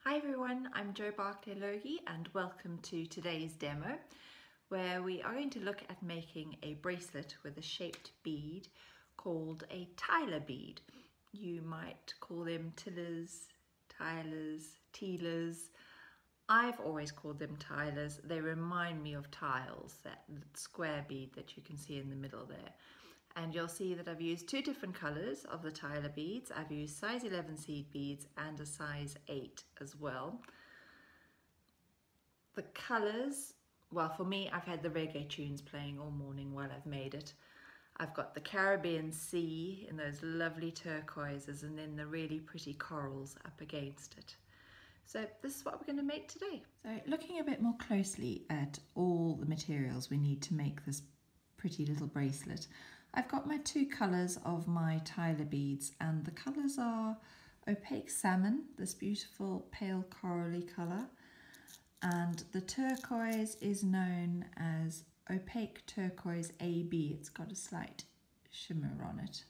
Hi everyone, I'm Barclay Loggie and welcome to today's demo where we are going to look at making a bracelet with a shaped bead called a Tila bead. You might call them Tilas, Tilers, Tealers. I've always called them Tilers. They remind me of tiles, that square bead that you can see in the middle there. And you'll see that I've used two different colours of the Tila beads. I've used size 11 seed beads and a size 8 as well. The colours, well, for me, I've had the reggae tunes playing all morning while I've made it. I've got the Caribbean Sea in those lovely turquoises and then the really pretty corals up against it. So this is what we're going to make today. So looking a bit more closely at all the materials we need to make this pretty little bracelet, I've got my two colours of my Tila beads, and the colours are Opaque Salmon, this beautiful pale corally colour, and the turquoise is known as Opaque Turquoise AB. It's got a slight shimmer on it.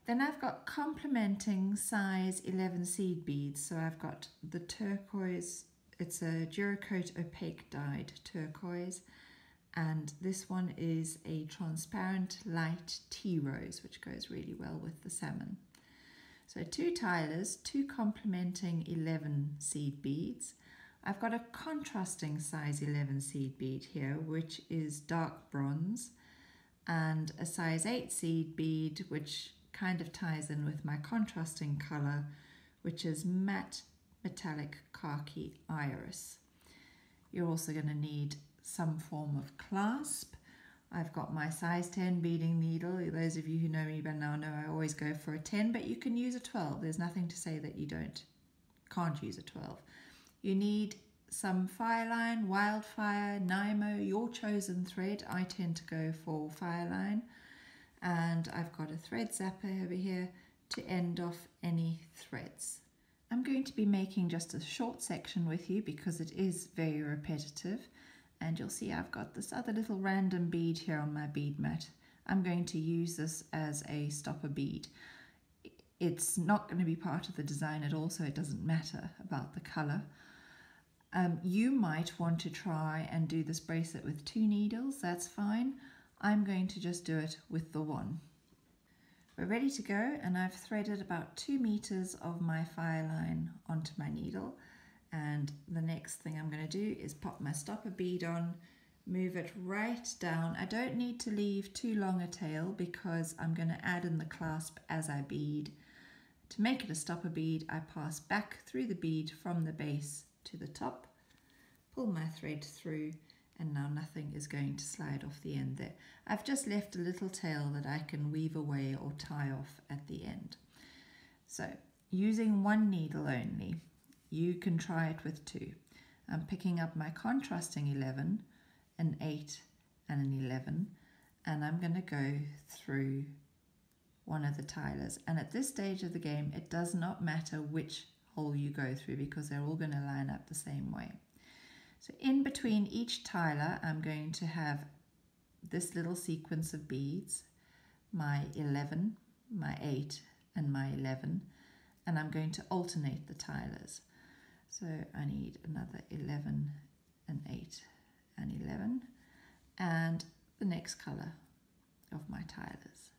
Then I've got complementing size 11 seed beads, so I've got the turquoise, it's a Duracoat Opaque dyed turquoise, and this one is a transparent light tea rose, which goes really well with the salmon. So two Tilers, two complementing 11 seed beads. I've got a contrasting size 11 seed bead here, which is dark bronze, and a size 8 seed bead, which kind of ties in with my contrasting colour, which is matte metallic khaki iris. You're also going to need some form of clasp. I've got my size 10 beading needle. Those of you who know me by now know I always go for a 10, but you can use a 12. There's nothing to say that you can't use a 12. You need some fireline, wildfire, Nymo, your chosen thread. I tend to go for fireline. And I've got a thread zapper over here to end off any threads. I'm going to be making just a short section with you because it is very repetitive. And you'll see I've got this other little random bead here on my bead mat. I'm going to use this as a stopper bead. It's not going to be part of the design at all, so it doesn't matter about the colour. You might want to try and do this bracelet with 2 needles, that's fine. I'm going to just do it with the 1. We're ready to go, and I've threaded about 2 meters of my fire line onto my needle. And the next thing I'm going to do is pop my stopper bead on, move it right down. I don't need to leave too long a tail because I'm going to add in the clasp as I bead. To make it a stopper bead, I pass back through the bead from the base to the top, pull my thread through, and now nothing is going to slide off the end there. I've just left a little tail that I can weave away or tie off at the end. So using 1 needle only, you can try it with 2. I'm picking up my contrasting 11, an 8 and an 11, and I'm going to go through one of the tilers. And at this stage of the game, it does not matter which hole you go through because they're all going to line up the same way. So in between each tiler, I'm going to have this little sequence of beads, my 11, my 8 and my 11, and I'm going to alternate the tilers. So I need another 11 and 8 and 11 and the next colour of my tilers.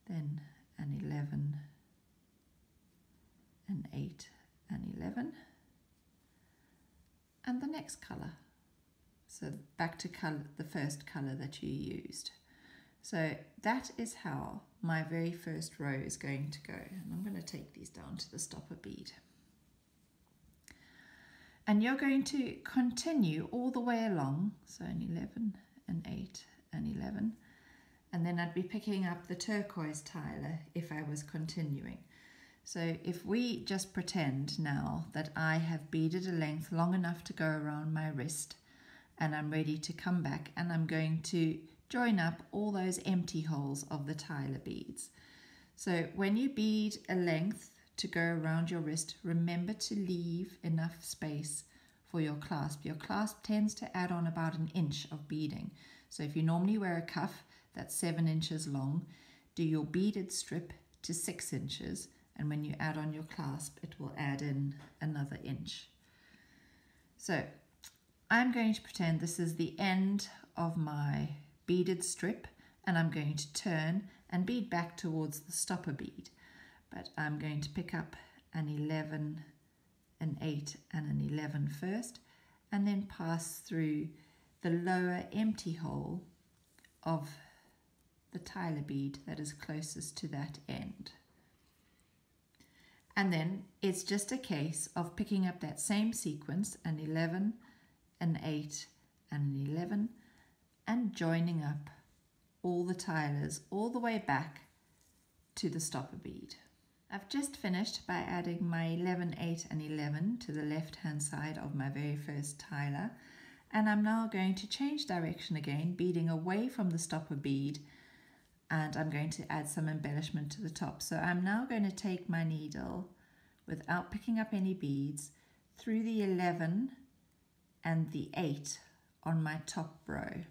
Then an 11 and 8 and 11 and the next colour. So back to the first colour that you used. So that is how my very first row is going to go. And I'm going to take these down to the stopper bead. And you're going to continue all the way along, so an 11, an 8, an 11, and then I'd be picking up the turquoise tiler if I was continuing. So if we just pretend now that I have beaded a length long enough to go around my wrist, and I'm ready to come back, and I'm going to join up all those empty holes of the Tila beads. So when you bead a length to go around your wrist, remember to leave enough space for your clasp. Your clasp tends to add on about 1 inch of beading. So if you normally wear a cuff that's 7 inches long, do your beaded strip to 6 inches and when you add on your clasp it will add in another inch. So I'm going to pretend this is the end of my beaded strip, and I'm going to turn and bead back towards the stopper bead, but I'm going to pick up an 11, an 8 and an 11 first, and then pass through the lower empty hole of the Tila bead that is closest to that end. And then it's just a case of picking up that same sequence, an 11, an 8 and an 11, and joining up all the tilers all the way back to the stopper bead. I've just finished by adding my 11, 8 and 11 to the left hand side of my very first tiler, and I'm now going to change direction again, beading away from the stopper bead, and I'm going to add some embellishment to the top. So I'm now going to take my needle without picking up any beads through the 11 and the 8 on my top row.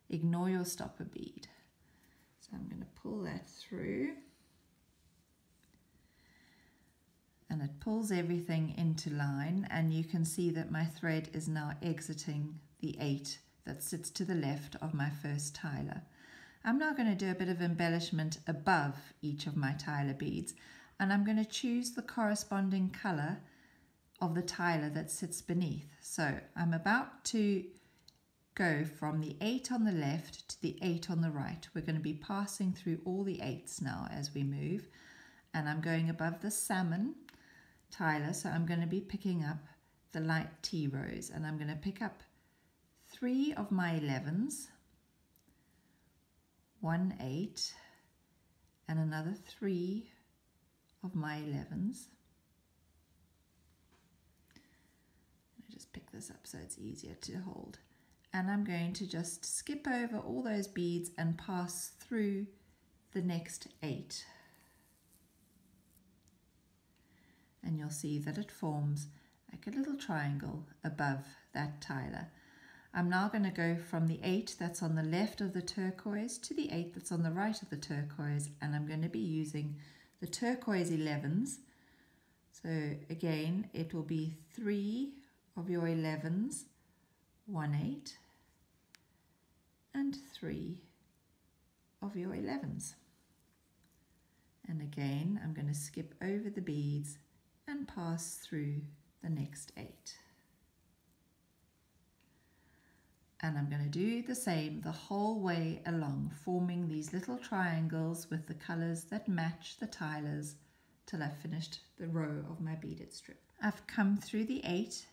Ignore your stopper bead. So I'm going to pull that through, and it pulls everything into line, and you can see that my thread is now exiting the 8 that sits to the left of my first tiler. I'm now going to do a bit of embellishment above each of my tiler beads, and I'm going to choose the corresponding colour of the tiler that sits beneath. So I'm about to go from the 8 on the left to the 8 on the right. We're going to be passing through all the 8s now as we move, and I'm going above the Salmon tiler, so I'm going to be picking up the light tea rose, and I'm going to pick up 3 of my 11s, 1 8 and another 3 of my 11s. I'll just pick this up so it's easier to hold, and I'm going to just skip over all those beads and pass through the next 8, and you'll see that it forms like a little triangle above that tiler. I'm now going to go from the 8 that's on the left of the turquoise to the 8 that's on the right of the turquoise, and I'm going to be using the turquoise 11s. So again, it will be 3 of your 11s, 1 8 and 3 of your 11s. And again, I'm going to skip over the beads and pass through the next 8. And I'm going to do the same the whole way along, forming these little triangles with the colours that match the tilers till I've finished the row of my beaded strip. I've come through the 8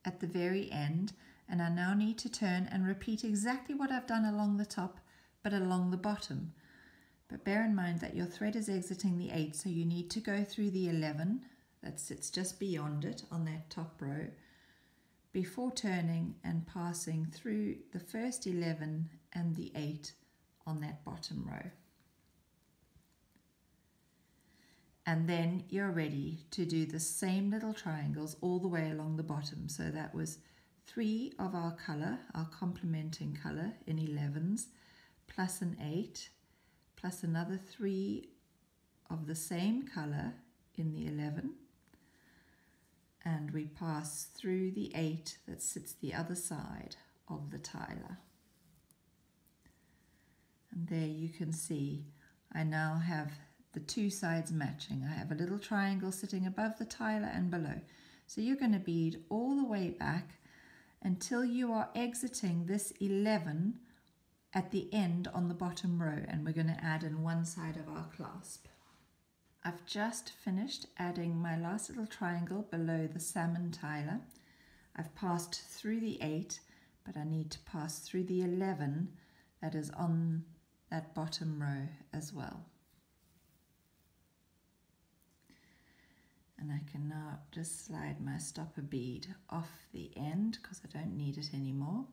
at the very end, and I now need to turn and repeat exactly what I've done along the top, but along the bottom. But bear in mind that your thread is exiting the 8, so you need to go through the 11 that sits just beyond it on that top row, before turning and passing through the first 11 and the 8 on that bottom row. And then you're ready to do the same little triangles all the way along the bottom. So that was 3 of our colour, our complementing colour in 11s, plus an 8, plus another 3 of the same colour in the 11, and we pass through the 8 that sits the other side of the tiler. And there you can see I now have the two sides matching. I have a little triangle sitting above the tiler and below. So you're going to bead all the way back until you are exiting this 11 at the end on the bottom row, and we're going to add in one side of our clasp. I've just finished adding my last little triangle below the Salmon tiler. I've passed through the 8, but I need to pass through the 11 that is on that bottom row as well. And I can now just slide my stopper bead off the end because I don't need it anymore.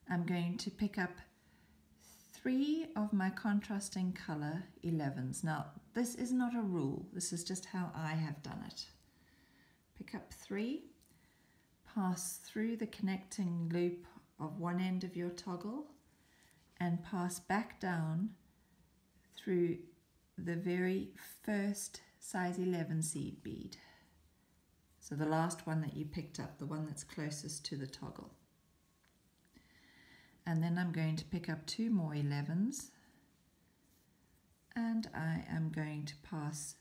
I'm going to pick up 3 of my contrasting colour 11s. Now this is not a rule, this is just how I have done it. Pick up 3, pass through the connecting loop of one end of your toggle and pass back down through the very first size 11 seed bead. So the last one that you picked up, the one that's closest to the toggle. And then I'm going to pick up 2 more 11s, and I am going to pass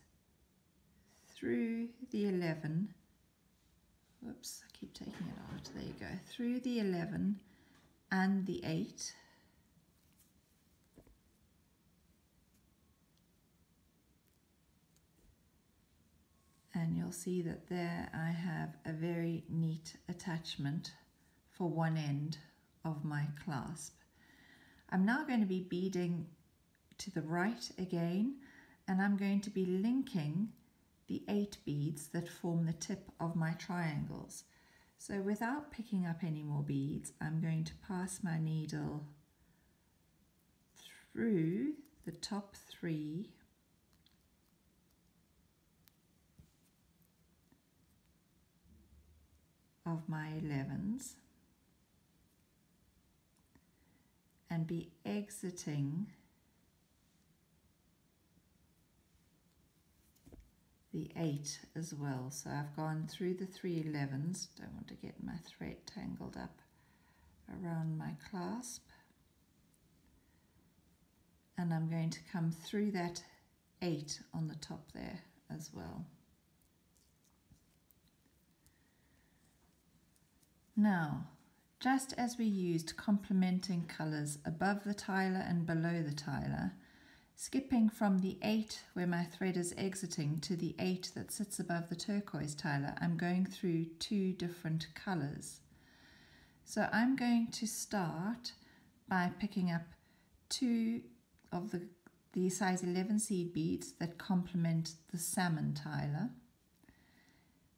through the 11, whoops, I keep taking it out, there you go, through the 11 and the 8, and you'll see that there I have a very neat attachment for one end of my clasp. I'm now going to be beading to the right again, and I'm going to be linking the 8 beads that form the tip of my triangles. So without picking up any more beads, I'm going to pass my needle through the top 3 of my 11s and be exiting the 8 as well. So I've gone through the 3 11s, don't want to get my thread tangled up around my clasp, and I'm going to come through that 8 on the top there as well. Now, just as we used complementing colours above the Tiler and below the Tiler, skipping from the 8 where my thread is exiting to the 8 that sits above the turquoise Tiler, I'm going through 2 different colours. So I'm going to start by picking up 2 of the size 11 seed beads that complement the Salmon Tiler.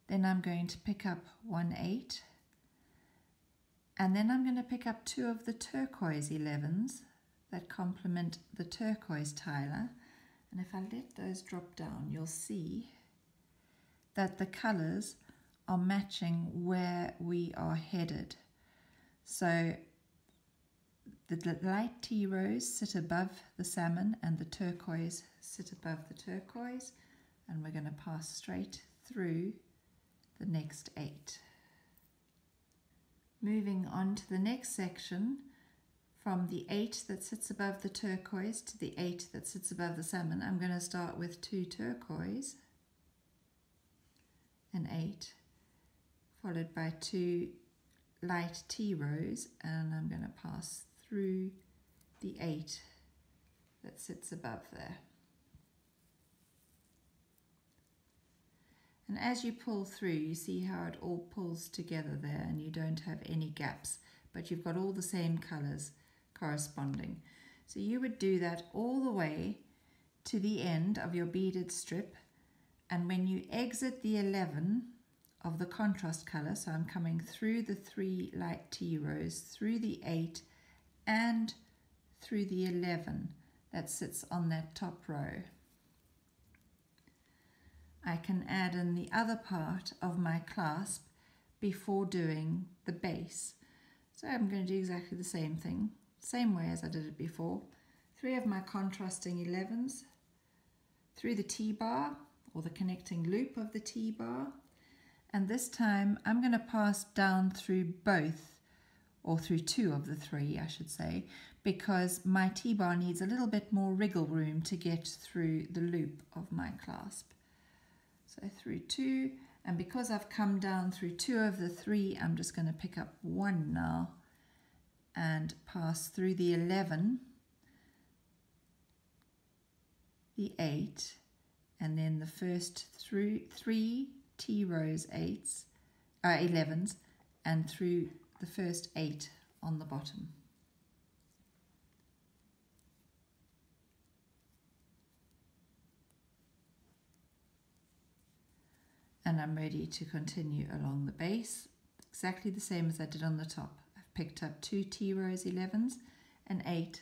Then I'm going to pick up 1 8, and then I'm going to pick up 2 of the turquoise 11s that complement the turquoise Tiler, and if I let those drop down, you'll see that the colours are matching where we are headed. So the light tea rose sit above the salmon and the turquoise sit above the turquoise, and we're going to pass straight through the next 8. Moving on to the next section, from the 8 that sits above the turquoise to the 8 that sits above the salmon, I'm going to start with 2 turquoise, an 8, followed by 2 light tea rose, and I'm going to pass through the 8 that sits above there. And as you pull through, you see how it all pulls together there, and you don't have any gaps, but you've got all the same colours corresponding. So you would do that all the way to the end of your beaded strip, and when you exit the 11 of the contrast colour, so I'm coming through the 3 light tea rose, through the 8 and through the 11 that sits on that top row, I can add in the other part of my clasp before doing the base. So I'm going to do exactly the same thing, same way as I did it before. 3 of my contrasting 11s through the T-bar or the connecting loop of the T-bar, and this time I'm going to pass down through both, or through 2 of the 3 I should say, because my T-bar needs a little bit more wriggle room to get through the loop of my clasp. So through 2, and because I've come down through 2 of the 3, I'm just going to pick up 1 now and pass through the 11, the 8, and then the first 3 T rose 11s, and through the first 8 on the bottom. And I'm ready to continue along the base, exactly the same as I did on the top. I've picked up 2 T rose 11s, an 8,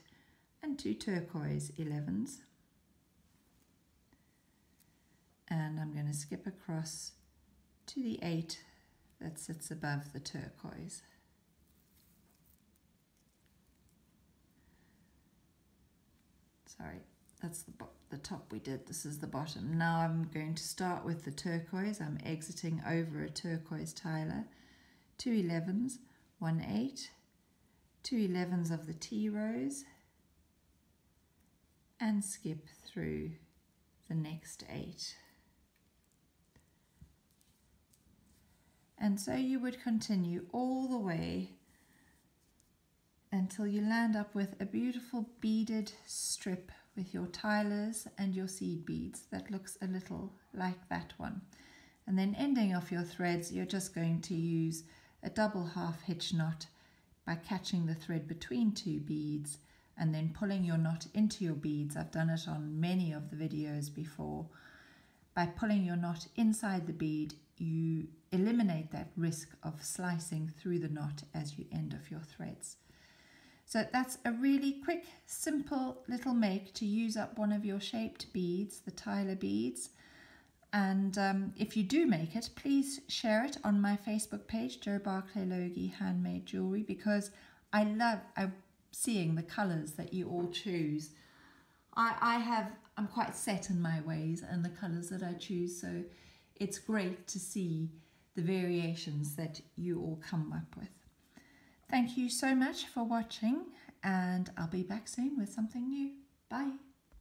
and 2 turquoise 11s. And I'm going to skip across to the 8 that sits above the turquoise. Sorry, that's the top we did. This is the bottom. Now I'm going to start with the turquoise. I'm exiting over a turquoise tiler, 2 11s, 1 8, 2 11s of the tea rose, and skip through the next 8. And so you would continue all the way until you land up with a beautiful beaded strip with your tilers and your seed beads that looks a little like that one. And then ending off your threads, you're just going to use a double half hitch knot by catching the thread between 2 beads and then pulling your knot into your beads. I've done it on many of the videos before. By pulling your knot inside the bead, you eliminate that risk of slicing through the knot as you end off your threads. So that's a really quick, simple little make to use up one of your shaped beads, the Tila beads. And if you do make it, please share it on my Facebook page, Jo Barclay Loggie Handmade Jewelry, because I love seeing the colours that you all choose. I'm quite set in my ways and the colours that I choose, so it's great to see the variations that you all come up with. Thank you so much for watching, and I'll be back soon with something new. Bye.